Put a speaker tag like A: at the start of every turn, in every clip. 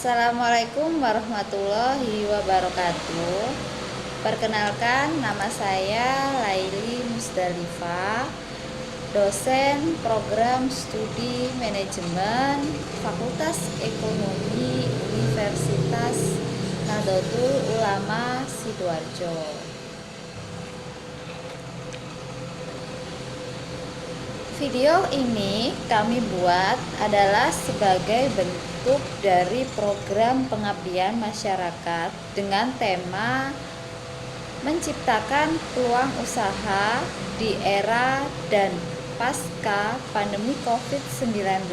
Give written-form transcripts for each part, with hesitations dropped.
A: Assalamualaikum warahmatullahi wabarakatuh. Perkenalkan, nama saya Laili Musdalifah, dosen program studi manajemen Fakultas Ekonomi Universitas Nahdlatul Ulama Sidoarjo. Video ini kami buat adalah sebagai bentuk dari program pengabdian masyarakat dengan tema menciptakan peluang usaha di era dan pasca pandemi COVID-19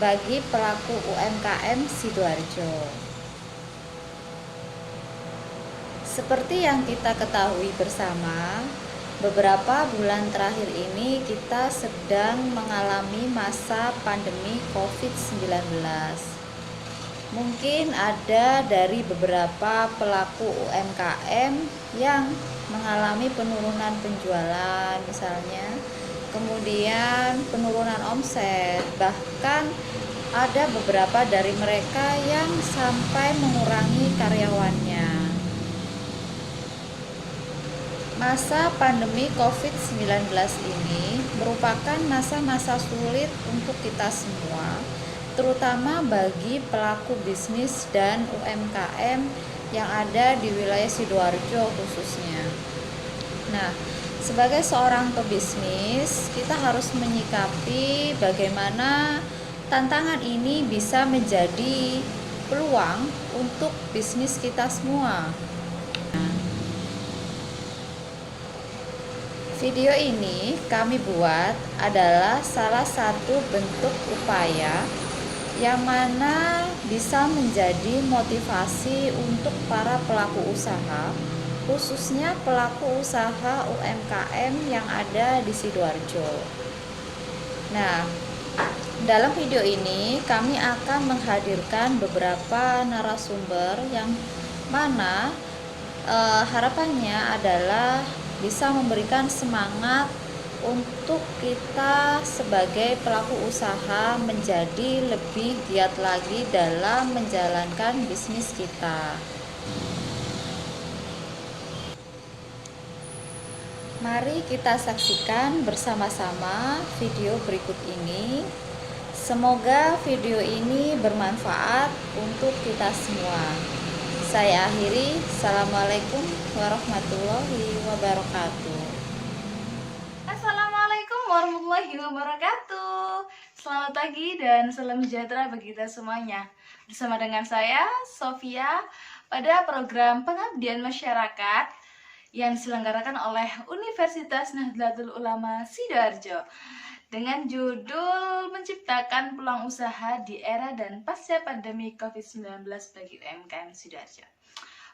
A: bagi pelaku UMKM Sidoarjo. Seperti yang kita ketahui bersama, beberapa bulan terakhir ini kita sedang mengalami masa pandemi COVID-19. Mungkin ada dari beberapa pelaku UMKM yang mengalami penurunan penjualan misalnya, kemudian penurunan omset, bahkan ada beberapa dari mereka yang sampai mengurangi karyawannya. Masa pandemi COVID-19 ini merupakan masa-masa sulit untuk kita semua, terutama bagi pelaku bisnis dan UMKM yang ada di wilayah Sidoarjo khususnya. Nah, sebagai seorang pebisnis, kita harus menyikapi bagaimana tantangan ini bisa menjadi peluang untuk bisnis kita semua. Video ini kami buat adalah salah satu bentuk upaya yang mana bisa menjadi motivasi untuk para pelaku usaha, khususnya pelaku usaha UMKM yang ada di Sidoarjo. Nah, dalam video ini kami akan menghadirkan beberapa narasumber yang mana harapannya adalah bisa memberikan semangat untuk kita sebagai pelaku usaha menjadi lebih giat lagi dalam menjalankan bisnis kita. Mari kita saksikan bersama-sama video berikut ini. Semoga video ini bermanfaat untuk kita semua. Saya akhiri. Assalamualaikum warahmatullahi wabarakatuh.
B: Assalamualaikum warahmatullahi wabarakatuh. Selamat pagi dan salam sejahtera bagi kita semuanya. Bersama dengan saya, Sofia, pada program pengabdian masyarakat yang diselenggarakan oleh Universitas Nahdlatul Ulama Sidoarjo dengan judul menciptakan peluang usaha di era dan pasca pandemi COVID-19 bagi UMKM Sidoarjo.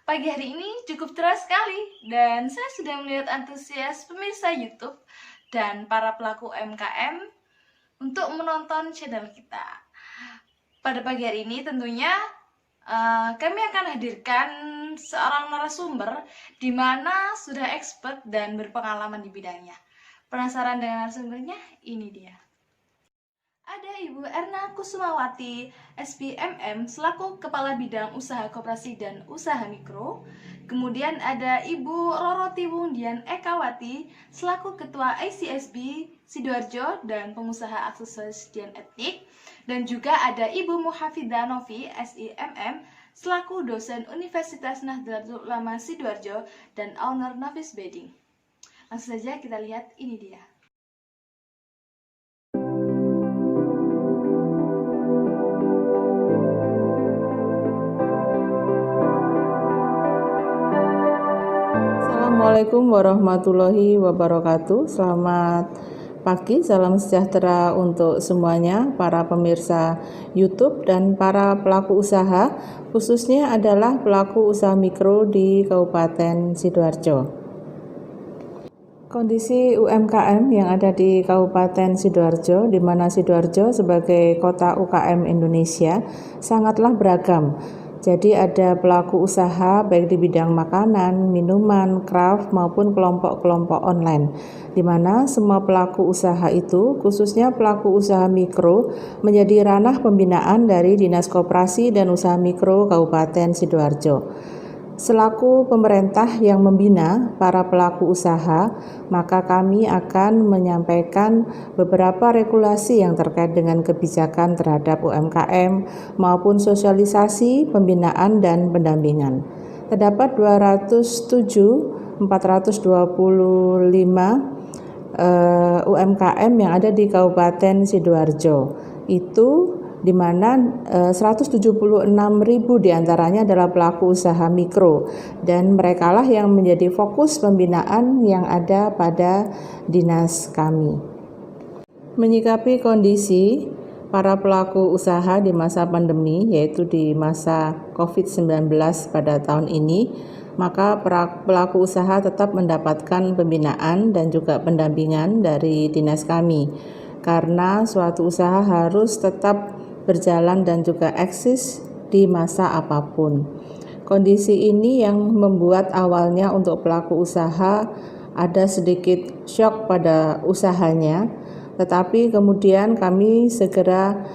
B: Pagi hari ini cukup cerah sekali dan saya sudah melihat antusias pemirsa YouTube dan para pelaku UMKM untuk menonton channel kita. Pada pagi hari ini tentunya kami akan hadirkan seorang narasumber di mana sudah expert dan berpengalaman di bidangnya. Penasaran dengan narasumbernya? Ini dia. Ada Ibu Erna Kusumawati, SPMM, selaku Kepala Bidang Usaha Koperasi dan Usaha Mikro. Kemudian ada Ibu Roroti Wungdian Ekawati, selaku Ketua ICSB Sidoarjo dan pengusaha aksesoris dan etnik. Dan juga ada Ibu Muhafidah Novi, SIMM, selaku dosen Universitas Nahdlatul Ulama Sidoarjo dan owner Nafis Bedding. Langsung saja kita lihat, ini dia.
C: Assalamualaikum warahmatullahi wabarakatuh. Selamat pagi, salam sejahtera untuk semuanya, para pemirsa YouTube dan para pelaku usaha, khususnya adalah pelaku usaha mikro di Kabupaten Sidoarjo. Kondisi UMKM yang ada di Kabupaten Sidoarjo, di mana Sidoarjo sebagai kota UKM Indonesia sangatlah beragam. Jadi ada pelaku usaha baik di bidang makanan, minuman, craft maupun kelompok-kelompok online, di mana semua pelaku usaha itu, khususnya pelaku usaha mikro, menjadi ranah pembinaan dari Dinas Koperasi dan Usaha Mikro Kabupaten Sidoarjo. Selaku pemerintah yang membina para pelaku usaha, maka kami akan menyampaikan beberapa regulasi yang terkait dengan kebijakan terhadap UMKM maupun sosialisasi, pembinaan, dan pendampingan. Terdapat 425 UMKM yang ada di Kabupaten Sidoarjo. Itu di mana 176.000 diantaranya adalah pelaku usaha mikro, dan merekalah yang menjadi fokus pembinaan yang ada pada dinas kami. Menyikapi kondisi para pelaku usaha di masa pandemi, yaitu di masa COVID-19 pada tahun ini, maka pelaku usaha tetap mendapatkan pembinaan dan juga pendampingan dari dinas kami, karena suatu usaha harus tetap berjalan dan juga eksis di masa apapun. Kondisi ini yang membuat awalnya untuk pelaku usaha ada sedikit shock pada usahanya, tetapi kemudian kami segera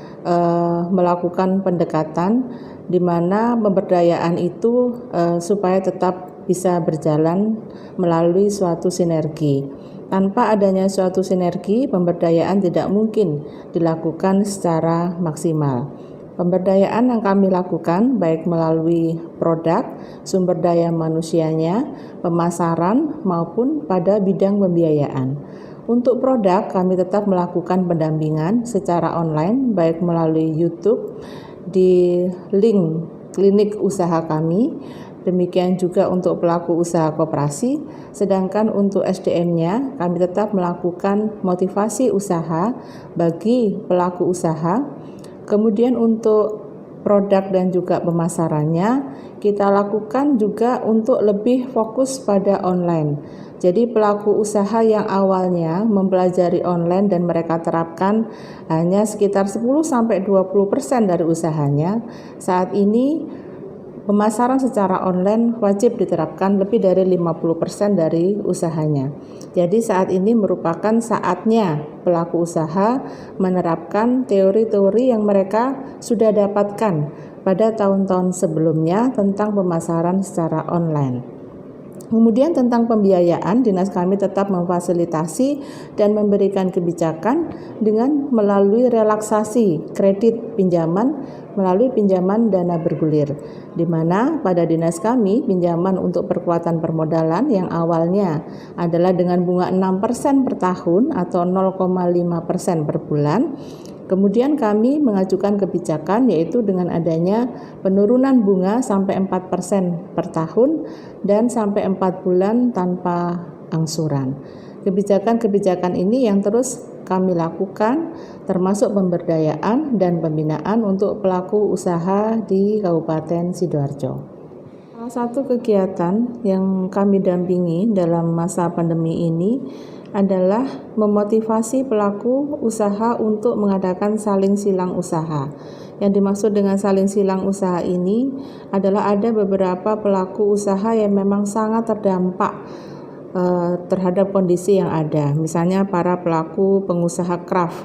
C: melakukan pendekatan di mana pemberdayaan itu supaya tetap bisa berjalan melalui suatu sinergi. Tanpa adanya suatu sinergi, pemberdayaan tidak mungkin dilakukan secara maksimal. Pemberdayaan yang kami lakukan baik melalui produk, sumber daya manusianya, pemasaran, maupun pada bidang pembiayaan. Untuk produk, kami tetap melakukan pendampingan secara online baik melalui YouTube di link klinik usaha kami. Demikian juga untuk pelaku usaha koperasi, sedangkan untuk SDM-nya kami tetap melakukan motivasi usaha bagi pelaku usaha. Kemudian untuk produk dan juga pemasarannya kita lakukan juga untuk lebih fokus pada online. Jadi pelaku usaha yang awalnya mempelajari online dan mereka terapkan hanya sekitar 10-20% dari usahanya, saat ini pemasaran secara online wajib diterapkan lebih dari 50% dari usahanya. Jadi saat ini merupakan saatnya pelaku usaha menerapkan teori-teori yang mereka sudah dapatkan pada tahun-tahun sebelumnya tentang pemasaran secara online. Kemudian tentang pembiayaan, dinas kami tetap memfasilitasi dan memberikan kebijakan dengan melalui relaksasi kredit pinjaman melalui pinjaman dana bergulir, di mana pada dinas kami pinjaman untuk perkuatan permodalan yang awalnya adalah dengan bunga 6% per tahun atau 0,5% per bulan. Kemudian kami mengajukan kebijakan yaitu dengan adanya penurunan bunga sampai 4% per tahun dan sampai 4 bulan tanpa angsuran. Kebijakan-kebijakan ini yang terus kami lakukan termasuk pemberdayaan dan pembinaan untuk pelaku usaha di Kabupaten Sidoarjo. Salah satu kegiatan yang kami dampingi dalam masa pandemi ini adalah memotivasi pelaku usaha untuk mengadakan saling silang usaha. Yang dimaksud dengan saling silang usaha ini adalah ada beberapa pelaku usaha yang memang sangat terdampak terhadap kondisi yang ada. Misalnya para pelaku pengusaha craft.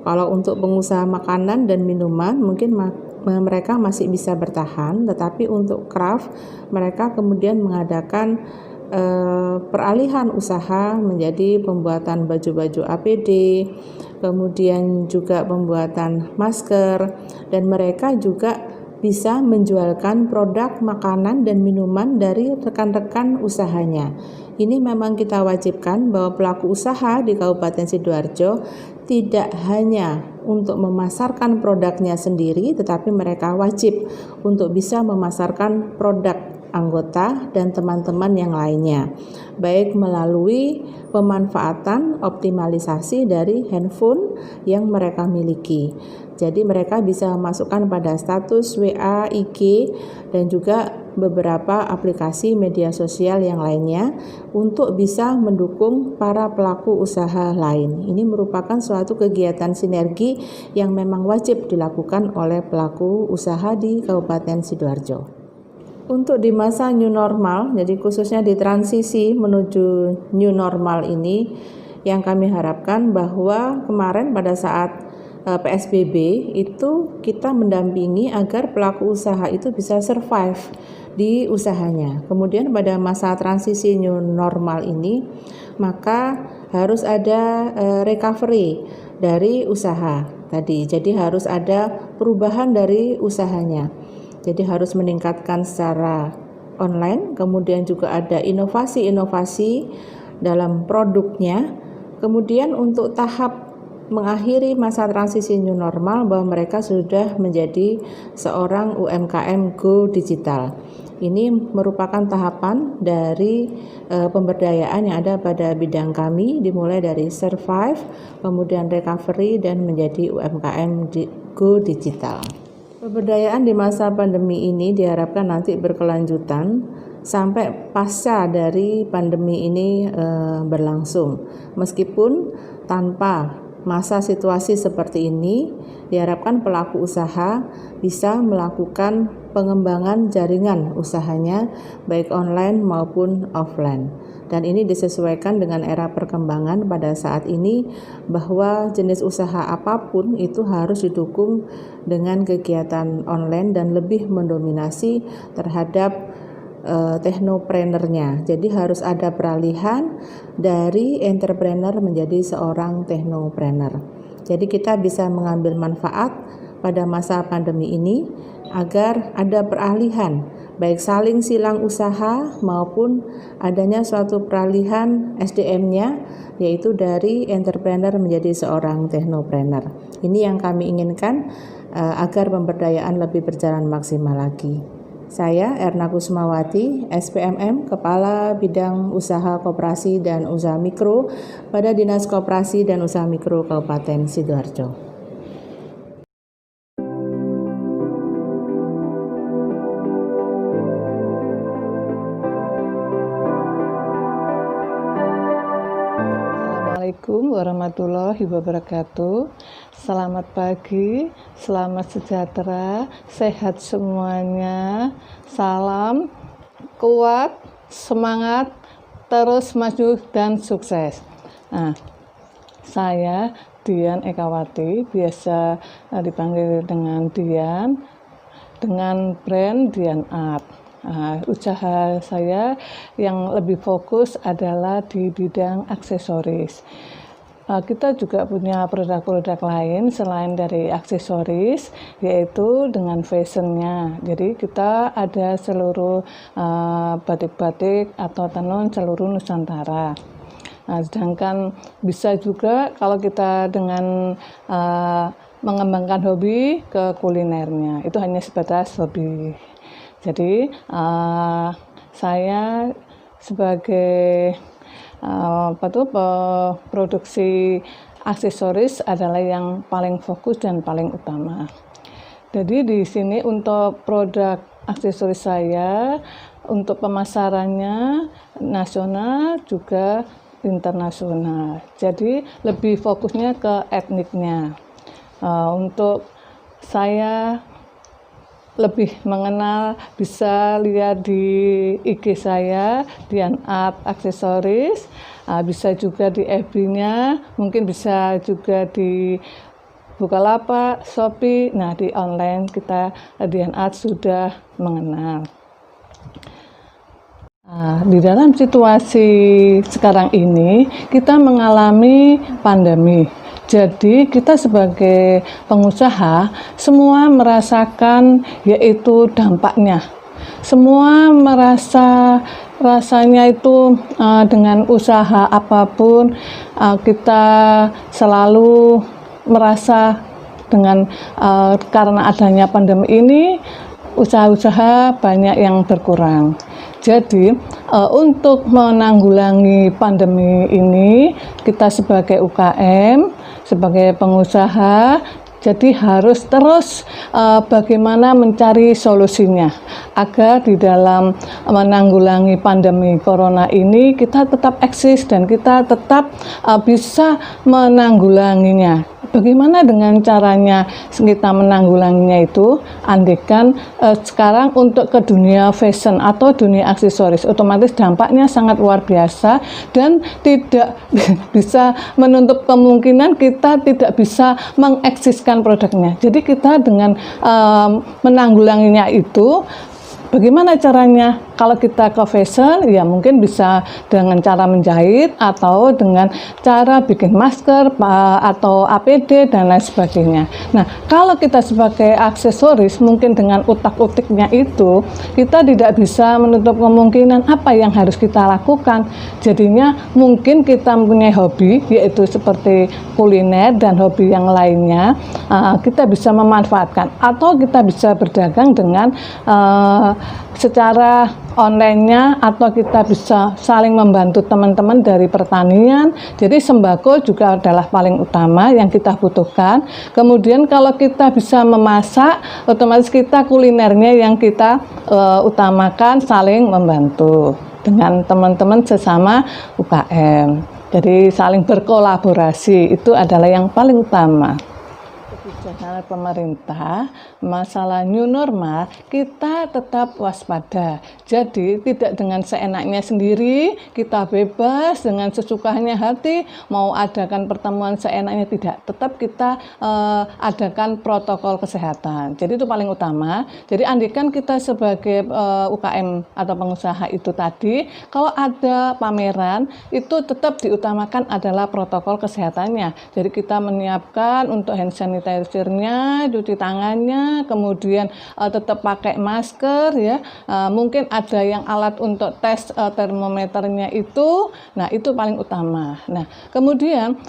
C: Kalau untuk pengusaha makanan dan minuman mungkin mereka masih bisa bertahan, tetapi untuk craft mereka kemudian mengadakan peralihan usaha menjadi pembuatan baju-baju APD, kemudian juga pembuatan masker, dan mereka juga bisa menjualkan produk makanan dan minuman dari rekan-rekan usahanya. Ini memang kita wajibkan bahwa pelaku usaha di Kabupaten Sidoarjo tidak hanya untuk memasarkan produknya sendiri, tetapi mereka wajib untuk bisa memasarkan produk anggota, dan teman-teman yang lainnya, baik melalui pemanfaatan optimalisasi dari handphone yang mereka miliki. Jadi mereka bisa memasukkan pada status WA, IG, dan juga beberapa aplikasi media sosial yang lainnya untuk bisa mendukung para pelaku usaha lain. Ini merupakan suatu kegiatan sinergi yang memang wajib dilakukan oleh pelaku usaha di Kabupaten Sidoarjo. Untuk di masa new normal, jadi khususnya di transisi menuju new normal ini, yang kami harapkan bahwa kemarin pada saat PSBB itu kita mendampingi agar pelaku usaha itu bisa survive di usahanya. Kemudian pada masa transisi new normal ini, maka harus ada recovery dari usaha tadi. Jadi harus ada perubahan dari usahanya. Jadi harus meningkatkan secara online, kemudian juga ada inovasi-inovasi dalam produknya. Kemudian untuk tahap mengakhiri masa transisi new normal bahwa mereka sudah menjadi seorang UMKM go digital. Ini merupakan tahapan dari pemberdayaan yang ada pada bidang kami, dimulai dari survive, kemudian recovery, dan menjadi UMKM go digital. Pemberdayaan di masa pandemi ini diharapkan nanti berkelanjutan sampai pasca dari pandemi ini berlangsung. Meskipun tanpa masa situasi seperti ini, diharapkan pelaku usaha bisa melakukan pengembangan jaringan usahanya baik online maupun offline. Dan ini disesuaikan dengan era perkembangan pada saat ini, bahwa jenis usaha apapun itu harus didukung dengan kegiatan online dan lebih mendominasi terhadap teknoprenernya. Jadi harus ada peralihan dari entrepreneur menjadi seorang teknoprener. Jadi kita bisa mengambil manfaat pada masa pandemi ini agar ada peralihan, baik saling silang usaha maupun adanya suatu peralihan SDM-nya, yaitu dari entrepreneur menjadi seorang teknoprener. Ini yang kami inginkan agar pemberdayaan lebih berjalan maksimal lagi. Saya Erna Kusmawati, SPMM, Kepala Bidang Usaha Koperasi dan Usaha Mikro pada Dinas Koperasi dan Usaha Mikro Kabupaten Sidoarjo.
D: Assalamualaikum warahmatullahi wabarakatuh. Selamat pagi, selamat sejahtera, sehat semuanya. Salam kuat, semangat, terus maju dan sukses. Nah, saya Dian Ekawati, biasa dipanggil dengan Dian, dengan brand Dian Art. Usaha saya yang lebih fokus adalah di bidang aksesoris. Kita juga punya produk-produk lain selain dari aksesoris, yaitu dengan fashionnya. Jadi kita ada seluruh batik-batik atau tenun seluruh Nusantara. Sedangkan bisa juga kalau kita dengan mengembangkan hobi ke kulinernya, itu hanya sebatas hobi. Jadi saya sebagai produksi aksesoris adalah yang paling fokus dan paling utama. Jadi di sini untuk produk aksesoris saya, untuk pemasarannya nasional juga internasional. Jadi lebih fokusnya ke etniknya. Untuk saya lebih mengenal, bisa lihat di IG saya, Dian Art Aksesoris, bisa juga di FB-nya, mungkin bisa juga di Bukalapak, Shopee. Nah, di online kita Dian Art sudah mengenal. Di dalam situasi sekarang ini, kita mengalami pandemi. Jadi kita sebagai pengusaha semua merasakan yaitu dampaknya. Semua rasanya itu dengan usaha apapun kita selalu merasa dengan karena adanya pandemi ini usaha-usaha banyak yang berkurang. Jadi untuk menanggulangi pandemi ini, kita sebagai UKM, sebagai pengusaha, jadi harus terus bagaimana mencari solusinya agar di dalam menanggulangi pandemi corona ini kita tetap eksis dan kita tetap bisa menanggulanginya. Bagaimana dengan caranya kita menanggulanginya itu? Andaikan sekarang untuk ke dunia fashion atau dunia aksesoris, otomatis dampaknya sangat luar biasa dan tidak bisa menutup kemungkinan kita tidak bisa mengeksiskan produknya. Jadi kita dengan menanggulanginya itu, bagaimana caranya? Kalau kita ke fashion, ya mungkin bisa dengan cara menjahit atau dengan cara bikin masker atau APD dan lain sebagainya. Nah, kalau kita sebagai aksesoris, mungkin dengan utak-utiknya itu, kita tidak bisa menutup kemungkinan apa yang harus kita lakukan. Jadinya mungkin kita mempunyai hobi, yaitu seperti kuliner dan hobi yang lainnya, kita bisa memanfaatkan atau kita bisa berdagang dengan secara online-nya, atau kita bisa saling membantu teman-teman dari pertanian. Jadi sembako juga adalah paling utama yang kita butuhkan. Kemudian kalau kita bisa memasak, otomatis kita kulinernya yang kita utamakan, saling membantu dengan teman-teman sesama UKM. Jadi saling berkolaborasi itu adalah yang paling utama. Kebijakan pemerintah masalah new normal, kita tetap waspada. Jadi tidak dengan seenaknya sendiri, kita bebas dengan sesukanya hati mau adakan pertemuan seenaknya, tidak. Tetap kita adakan protokol kesehatan. Jadi itu paling utama. Jadi andaikan kita sebagai UKM atau pengusaha itu tadi, kalau ada pameran itu tetap diutamakan adalah protokol kesehatannya. Jadi kita menyiapkan untuk hand sanitizer-nya, cuci tangannya, kemudian tetap pakai masker ya. Mungkin ada yang alat untuk tes termometernya itu. Nah, itu paling utama. Nah, kemudian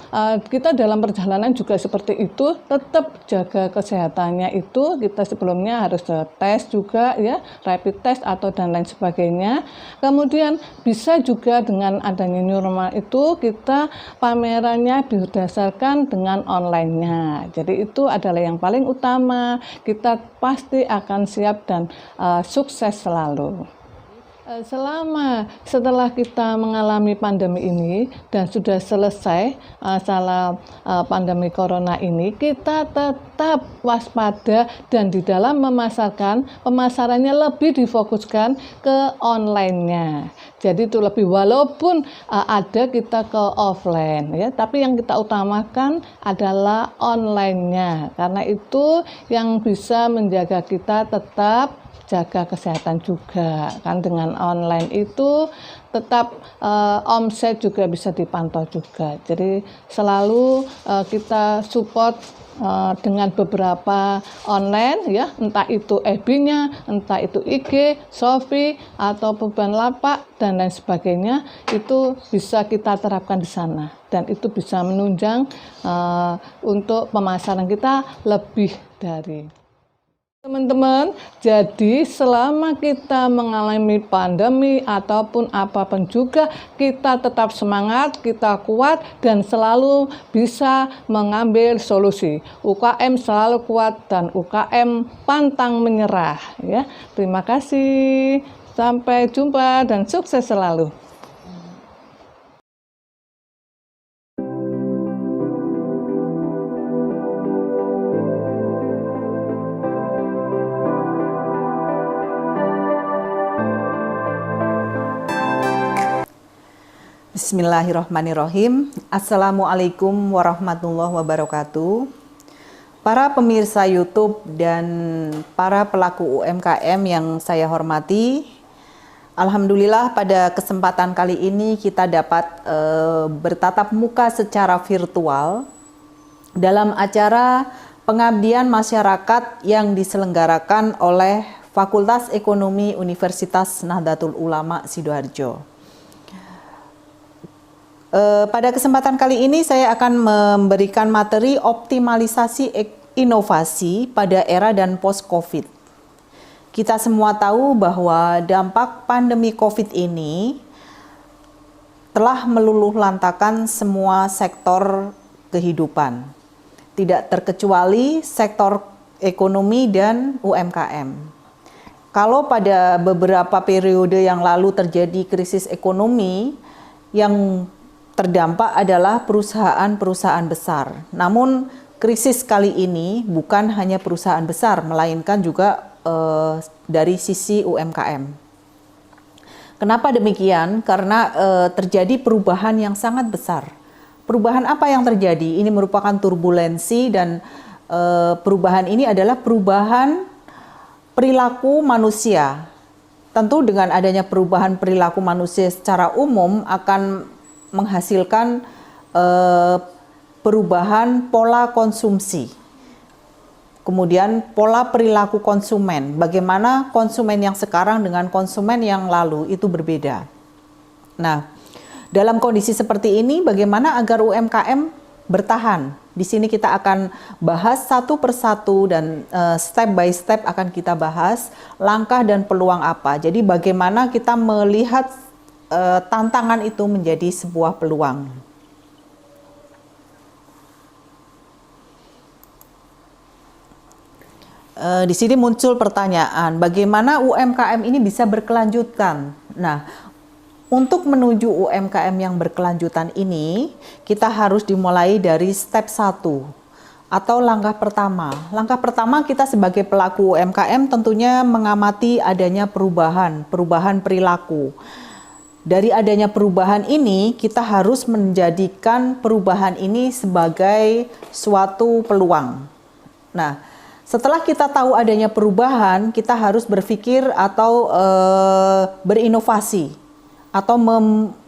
D: kita dalam perjalanan juga seperti itu, tetap jaga kesehatannya itu. Kita sebelumnya harus tes juga ya, rapid test atau dan lain sebagainya. Kemudian bisa juga dengan adanya new normal itu, kita pamerannya berdasarkan dengan online-nya. Jadi itu adalah yang paling utama. Kita pasti akan siap dan sukses selalu. Setelah kita mengalami pandemi ini dan sudah selesai masalah pandemi corona ini, kita tetap waspada dan di dalam pemasarannya lebih difokuskan ke online-nya. Jadi itu lebih, walaupun ada kita ke offline ya, tapi yang kita utamakan adalah online-nya, karena itu yang bisa menjaga kita tetap jaga kesehatan juga kan. Dengan online itu tetap omset juga bisa dipantau juga. Jadi selalu kita support dengan beberapa online ya, entah itu FB-nya, entah itu IG, Shopee atau Beban Lapak dan lain sebagainya, itu bisa kita terapkan di sana dan itu bisa menunjang untuk pemasaran kita lebih dari. Teman-teman, jadi selama kita mengalami pandemi ataupun apapun juga, kita tetap semangat, kita kuat dan selalu bisa mengambil solusi. UKM selalu kuat dan UKM pantang menyerah ya. Terima kasih. Sampai jumpa dan sukses selalu.
E: Bismillahirrahmanirrahim. Assalamualaikum warahmatullahi wabarakatuh. Para pemirsa YouTube dan para pelaku UMKM yang saya hormati, alhamdulillah pada kesempatan kali ini kita dapat bertatap muka secara virtual dalam acara pengabdian masyarakat yang diselenggarakan oleh Fakultas Ekonomi Universitas Nahdlatul Ulama Sidoarjo. Pada kesempatan kali ini saya akan memberikan materi optimalisasi inovasi pada era dan post-COVID. kita semua tahu bahwa dampak pandemi COVID ini telah meluluhlantakan semua sektor kehidupan, tidak terkecuali sektor ekonomi dan UMKM. Kalau pada beberapa periode yang lalu terjadi krisis ekonomi, yang terdampak adalah perusahaan-perusahaan besar. Namun krisis kali ini bukan hanya perusahaan besar, melainkan juga dari sisi UMKM. Kenapa demikian? Karena terjadi perubahan yang sangat besar. Perubahan apa yang terjadi? Ini merupakan turbulensi dan perubahan ini adalah perubahan perilaku manusia. Tentu dengan adanya perubahan perilaku manusia secara umum akan menghasilkan perubahan pola konsumsi. Kemudian pola perilaku konsumen, bagaimana konsumen yang sekarang dengan konsumen yang lalu itu berbeda. Nah, dalam kondisi seperti ini bagaimana agar UMKM bertahan? Di sini kita akan bahas satu persatu dan step by step akan kita bahas langkah dan peluang apa. Jadi bagaimana kita melihat tantangan itu menjadi sebuah peluang. Di sini muncul pertanyaan, bagaimana UMKM ini bisa berkelanjutan? Nah, untuk menuju UMKM yang berkelanjutan ini, kita harus dimulai dari step 1 atau langkah pertama. Langkah pertama kita sebagai pelaku UMKM tentunya mengamati adanya perubahan perilaku. Dari adanya perubahan ini, kita harus menjadikan perubahan ini sebagai suatu peluang. Nah, setelah kita tahu adanya perubahan, kita harus berpikir atau berinovasi atau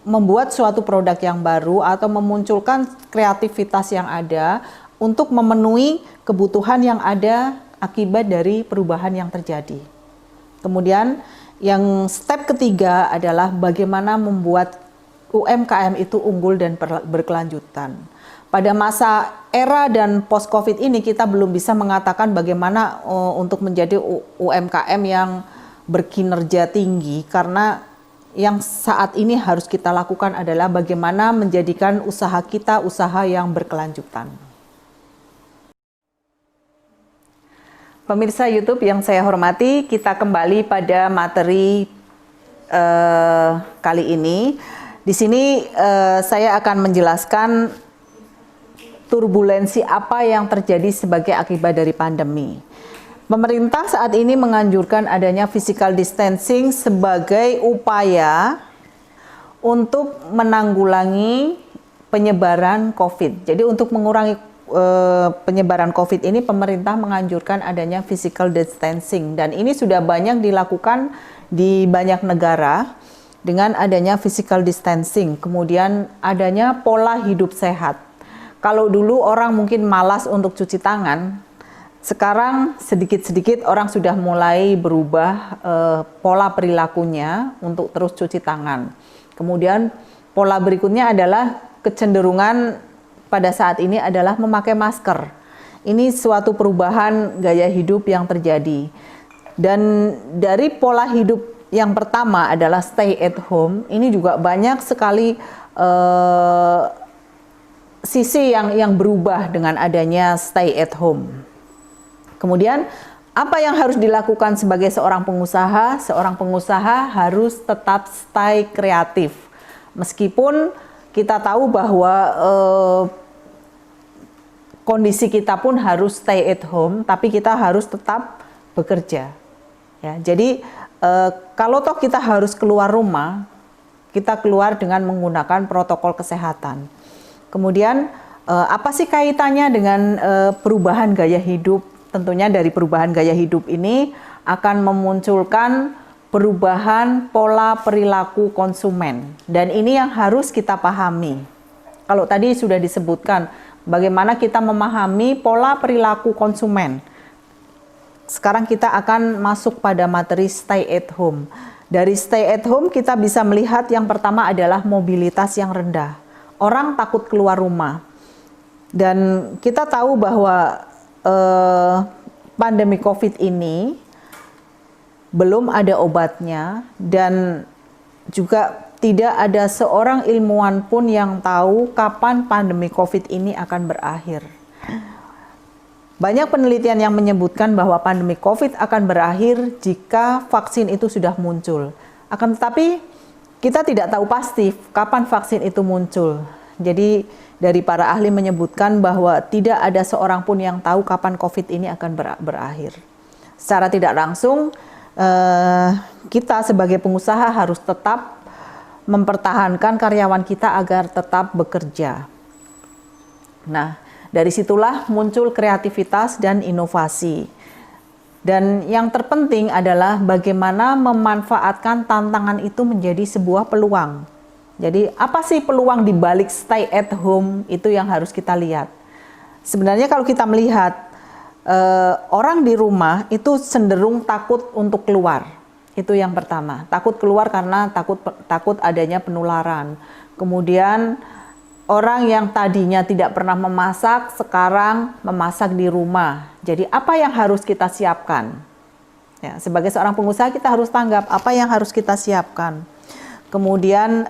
E: membuat suatu produk yang baru atau memunculkan kreativitas yang ada untuk memenuhi kebutuhan yang ada akibat dari perubahan yang terjadi. Kemudian yang step ketiga adalah bagaimana membuat UMKM itu unggul dan berkelanjutan. Pada masa era dan post-COVID ini kita belum bisa mengatakan bagaimana untuk menjadi UMKM yang berkinerja tinggi, karena yang saat ini harus kita lakukan adalah bagaimana menjadikan usaha kita usaha yang berkelanjutan. Pemirsa YouTube yang saya hormati, kita kembali pada materi kali ini. Di sini saya akan menjelaskan turbulensi apa yang terjadi sebagai akibat dari pandemi. Pemerintah saat ini menganjurkan adanya physical distancing sebagai upaya untuk menanggulangi penyebaran COVID. Jadi untuk mengurangi penyebaran COVID ini, pemerintah menganjurkan adanya physical distancing, dan ini sudah banyak dilakukan di banyak negara dengan adanya physical distancing. Kemudian adanya pola hidup sehat. Kalau dulu orang mungkin malas untuk cuci tangan, sekarang sedikit-sedikit orang sudah mulai berubah pola perilakunya untuk terus cuci tangan. Kemudian pola berikutnya adalah kecenderungan pada saat ini adalah memakai masker. Ini suatu perubahan gaya hidup yang terjadi. Dan dari pola hidup yang pertama adalah stay at home, ini juga banyak sekali sisi yang berubah dengan adanya stay at home. Kemudian apa yang harus dilakukan sebagai seorang pengusaha? Seorang pengusaha harus tetap stay kreatif. Meskipun kita tahu bahwa kondisi kita pun harus stay at home, tapi kita harus tetap bekerja. Ya, jadi kalau toh kita harus keluar rumah, kita keluar dengan menggunakan protokol kesehatan. Kemudian apa sih kaitannya dengan perubahan gaya hidup? Tentunya dari perubahan gaya hidup ini akan memunculkan perubahan pola perilaku konsumen. Dan ini yang harus kita pahami. Kalau tadi sudah disebutkan bagaimana kita memahami pola perilaku konsumen. Sekarang kita akan masuk pada materi stay at home. Dari stay at home kita bisa melihat yang pertama adalah mobilitas yang rendah. Orang takut keluar rumah. Dan kita tahu bahwa pandemi COVID ini belum ada obatnya, dan juga tidak ada seorang ilmuwan pun yang tahu kapan pandemi COVID ini akan berakhir. Banyak penelitian yang menyebutkan bahwa pandemi COVID akan berakhir jika vaksin itu sudah muncul. Akan tetapi kita tidak tahu pasti kapan vaksin itu muncul. Jadi dari para ahli menyebutkan bahwa tidak ada seorang pun yang tahu kapan COVID ini akan berakhir. Secara tidak langsung, kita sebagai pengusaha harus tetap mempertahankan karyawan kita agar tetap bekerja. Nah, dari situlah muncul kreativitas dan inovasi. Dan yang terpenting adalah bagaimana memanfaatkan tantangan itu menjadi sebuah peluang. Jadi apa sih peluang di balik stay at home itu yang harus kita lihat. Sebenarnya kalau kita melihat orang di rumah itu cenderung takut untuk keluar. Itu yang pertama. Takut keluar karena takut adanya penularan. Kemudian orang yang tadinya tidak pernah memasak sekarang memasak di rumah. Jadi apa yang harus kita siapkan? Ya, sebagai seorang pengusaha kita harus tanggap apa yang harus kita siapkan. Kemudian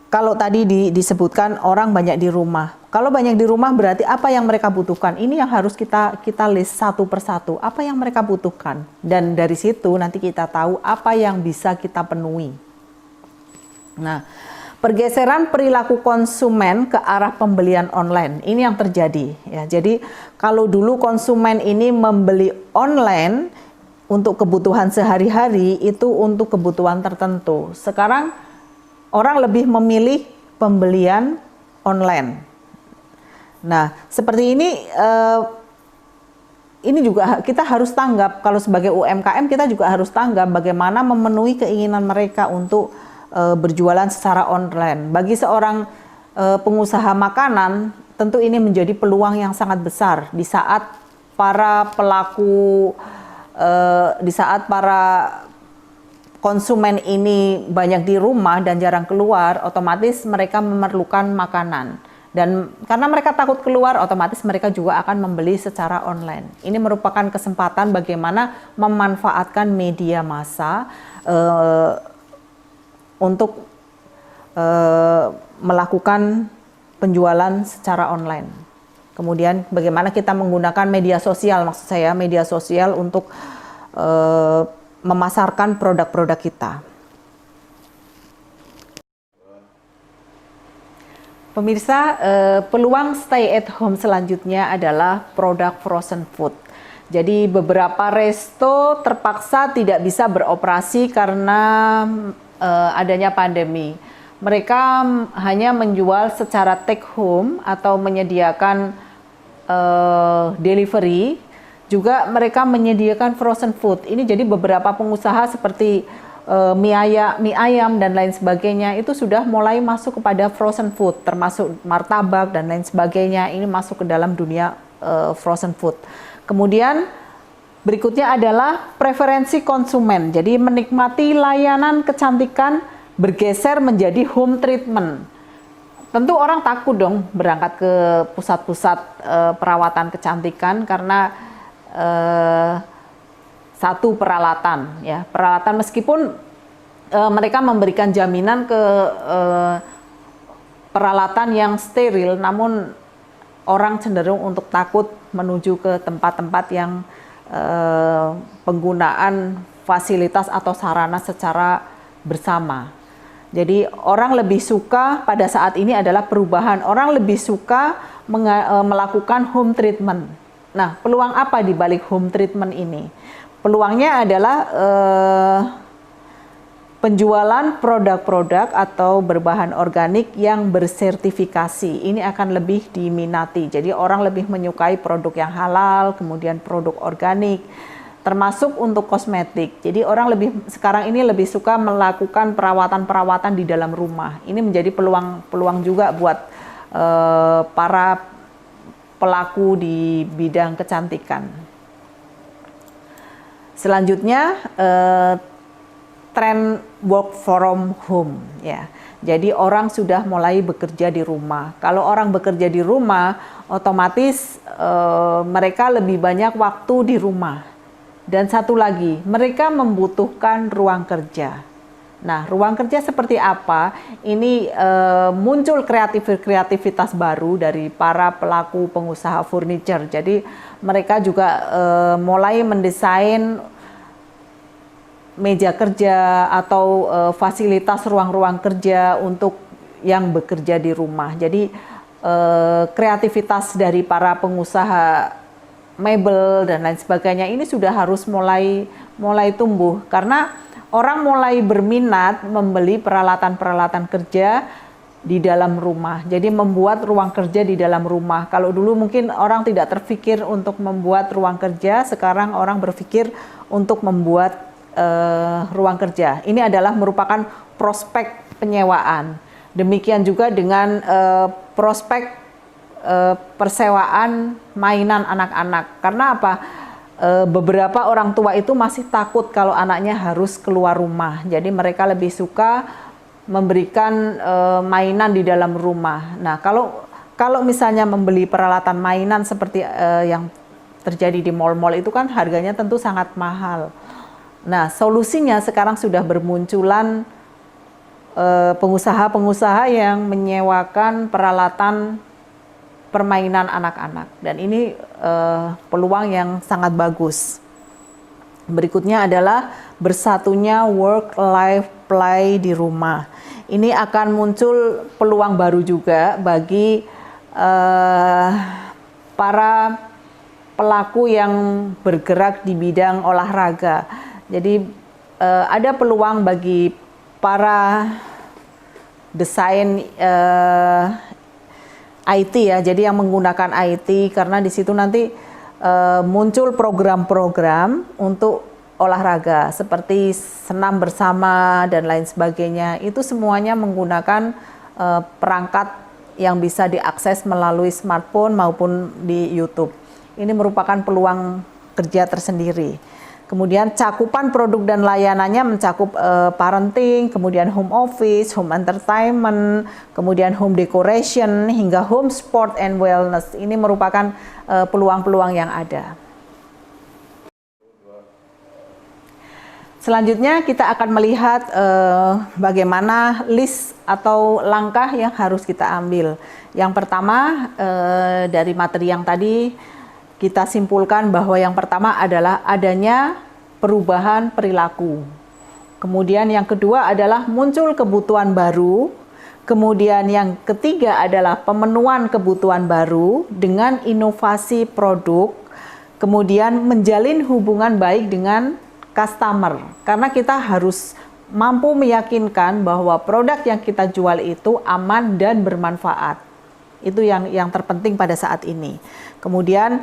E: kalau tadi disebutkan orang banyak di rumah. Kalau banyak di rumah berarti apa yang mereka butuhkan? Ini yang harus kita list satu persatu. Apa yang mereka butuhkan? Dan dari situ nanti kita tahu apa yang bisa kita penuhi. Nah, pergeseran perilaku konsumen ke arah pembelian online. Ini yang terjadi. Ya, jadi kalau dulu konsumen ini membeli online untuk kebutuhan sehari-hari, itu untuk kebutuhan tertentu. Sekarang orang lebih memilih pembelian online. Nah, seperti ini juga kita harus tanggap. Kalau sebagai UMKM kita juga harus tanggap bagaimana memenuhi keinginan mereka untuk berjualan secara online. Bagi seorang pengusaha makanan, tentu ini menjadi peluang yang sangat besar di saat para pelaku, di saat para konsumen ini banyak di rumah dan jarang keluar, otomatis mereka memerlukan makanan. Dan karena mereka takut keluar, otomatis mereka juga akan membeli secara online. Ini merupakan kesempatan bagaimana memanfaatkan media massa untuk melakukan penjualan secara online. Kemudian bagaimana kita menggunakan media sosial, maksud saya media sosial untuk memasarkan produk-produk kita. Pemirsa, peluang stay at home selanjutnya adalah produk frozen food. Jadi beberapa resto terpaksa tidak bisa beroperasi karena adanya pandemi. Mereka hanya menjual secara take home atau menyediakan delivery. Juga mereka menyediakan frozen food. Ini jadi beberapa pengusaha seperti mie ayam dan lain sebagainya itu sudah mulai masuk kepada frozen food, termasuk martabak dan lain sebagainya. Ini masuk ke dalam dunia frozen food. Kemudian berikutnya adalah preferensi konsumen. Jadi menikmati layanan kecantikan bergeser menjadi home treatment. Tentu orang takut dong berangkat ke pusat-pusat perawatan kecantikan karena satu peralatan, ya peralatan meskipun mereka memberikan jaminan ke peralatan yang steril, namun orang cenderung untuk takut menuju ke tempat-tempat yang penggunaan fasilitas atau sarana secara bersama. Jadi orang lebih suka pada saat ini adalah perubahan. Orang lebih suka melakukan home treatment. Nah, peluang apa di balik home treatment ini? Peluangnya adalah penjualan produk-produk atau berbahan organik yang bersertifikasi. Ini akan lebih diminati. Jadi orang lebih menyukai produk yang halal, kemudian produk organik, termasuk untuk kosmetik. Jadi orang sekarang ini lebih suka melakukan perawatan-perawatan di dalam rumah. Ini menjadi peluang juga buat para pelaku di bidang kecantikan. Selanjutnya tren work from home, ya. Jadi orang sudah mulai bekerja di rumah. Kalau orang bekerja di rumah, otomatis mereka lebih banyak waktu di rumah. Dan satu lagi, mereka membutuhkan ruang kerja. Nah, ruang kerja seperti apa? Ini muncul kreativitas baru dari para pelaku pengusaha furniture. Jadi mereka juga mulai mendesain meja kerja atau fasilitas ruang-ruang kerja untuk yang bekerja di rumah. Jadi kreativitas dari para pengusaha mebel dan lain sebagainya ini sudah harus mulai tumbuh, karena orang mulai berminat membeli peralatan-peralatan kerja di dalam rumah. Jadi membuat ruang kerja di dalam rumah. Kalau dulu mungkin orang tidak terpikir untuk membuat ruang kerja, sekarang orang berpikir untuk membuat ruang kerja. Ini adalah merupakan prospek penyewaan. Demikian juga dengan prospek persewaan mainan anak-anak. Karena apa? Beberapa orang tua itu masih takut kalau anaknya harus keluar rumah. Jadi mereka lebih suka memberikan mainan di dalam rumah. Nah, kalau misalnya membeli peralatan mainan seperti yang terjadi di mal-mal itu kan harganya tentu sangat mahal. Nah, solusinya sekarang sudah bermunculan pengusaha-pengusaha yang menyewakan peralatan permainan anak-anak, dan ini peluang yang sangat bagus. Berikutnya adalah bersatunya work life play di rumah. Ini akan muncul peluang baru juga bagi para pelaku yang bergerak di bidang olahraga. Jadi ada peluang bagi para desain IT ya, jadi yang menggunakan IT, karena di situ nanti muncul program-program untuk olahraga seperti senam bersama dan lain sebagainya. Itu semuanya menggunakan perangkat yang bisa diakses melalui smartphone maupun di YouTube. Ini merupakan peluang kerja tersendiri. Kemudian cakupan produk dan layanannya mencakup parenting, kemudian home office, home entertainment, kemudian home decoration, hingga home sport and wellness. Ini merupakan peluang-peluang yang ada. Selanjutnya kita akan melihat bagaimana list atau langkah yang harus kita ambil. Yang pertama, dari materi yang tadi kita simpulkan bahwa yang pertama adalah adanya perubahan perilaku. Kemudian yang kedua adalah muncul kebutuhan baru. Kemudian yang ketiga adalah pemenuhan kebutuhan baru dengan inovasi produk. Kemudian menjalin hubungan baik dengan customer. Karena kita harus mampu meyakinkan bahwa produk yang kita jual itu aman dan bermanfaat. Itu yang terpenting pada saat ini. Kemudian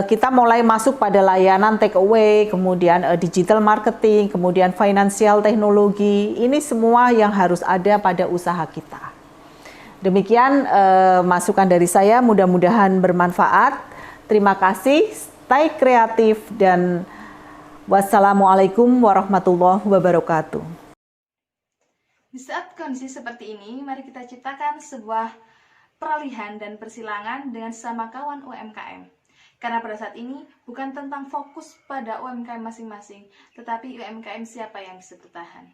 E: kita mulai masuk pada layanan take away, kemudian digital marketing, kemudian financial teknologi. Ini semua yang harus ada pada usaha kita. Demikian masukan dari saya, mudah-mudahan bermanfaat. Terima kasih, stay kreatif, dan wassalamualaikum warahmatullahi wabarakatuh.
B: Di saat kondisi seperti ini, mari kita ciptakan sebuah peralihan dan persilangan dengan sesama kawan UMKM. Karena pada saat ini bukan tentang fokus pada UMKM masing-masing, tetapi UMKM siapa yang bisa bertahan.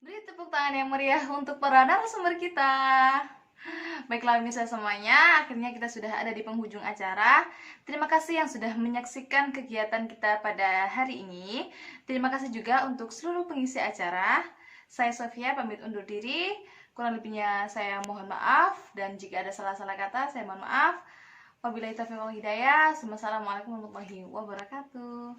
B: Beri tepuk tangan yang meriah untuk para narasumber kita. Baiklah pemirsa semuanya, akhirnya kita sudah ada di penghujung acara. Terima kasih yang sudah menyaksikan kegiatan kita pada hari ini. Terima kasih juga untuk seluruh pengisi acara. Saya Sofia pamit undur diri. Kurang lebihnya saya mohon maaf, dan jika ada salah-salah kata saya mohon maaf. Wabillahi taufiq wal hidayah. Wassalamualaikum warahmatullahi wabarakatuh.